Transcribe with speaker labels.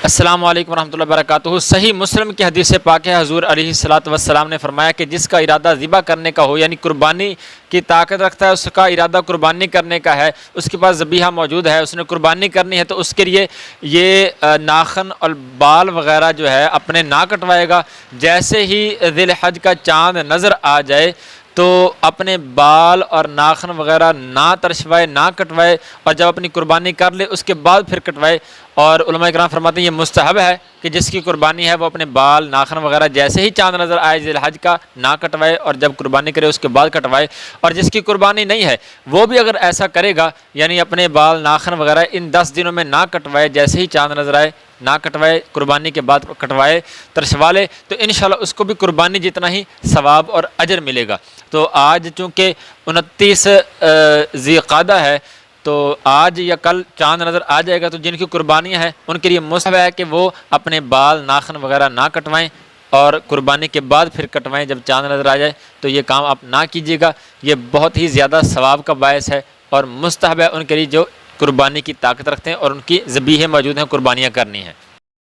Speaker 1: السلام علیکم ورحمۃ اللہ وبرکاتہ۔ صحیح مسلم کی حدیث پاک ہے، حضور علیہ الصلوۃ والسلام نے فرمایا کہ جس کا ارادہ ذبح کرنے کا ہو، یعنی قربانی کی طاقت رکھتا ہے، اس کا ارادہ قربانی کرنے کا ہے، اس کے پاس ذبیحہ موجود ہے، اس نے قربانی کرنی ہے، تو اس کے لیے یہ ناخن اور بال وغیرہ جو ہے اپنے نہ کٹوائے گا۔ جیسے ہی ذی الحج کا چاند نظر آ جائے تو اپنے بال اور ناخن وغیرہ نہ ترشوائے، نہ کٹوائے، اور جب اپنی قربانی کر لے اس کے بعد پھر کٹوائے۔ اور علماء کرام فرماتے ہیں یہ مستحب ہے کہ جس کی قربانی ہے وہ اپنے بال ناخن وغیرہ جیسے ہی چاند نظر آئے ذی الحج کا نہ کٹوائے، اور جب قربانی کرے اس کے بعد کٹوائے۔ اور جس کی قربانی نہیں ہے وہ بھی اگر ایسا کرے گا، یعنی اپنے بال ناخن وغیرہ ان 10 دنوں میں نہ کٹوائے، جیسے ہی چاند نظر آئے نہ کٹوائے، قربانی کے بعد کٹوائے، ترشوا لے، تو انشاءاللہ اس کو بھی قربانی جتنا ہی ثواب اور اجر ملے گا۔ تو آج چونکہ 29 ذی القعدہ ہے، تو آج یا کل چاند نظر آ جائے گا، تو جن کی قربانیاں ہیں ان کے لیے مستحب ہے کہ وہ اپنے بال ناخن وغیرہ نہ کٹوائیں، اور قربانی کے بعد پھر کٹوائیں جب چاند نظر آ جائے۔ تو یہ کام آپ نہ کیجیے گا، یہ بہت ہی زیادہ ثواب کا باعث ہے، اور مستحب ہے ان کے لیے جو قربانی کی طاقت رکھتے ہیں اور ان کی ذبیحے موجود ہیں، قربانیاں کرنی ہیں۔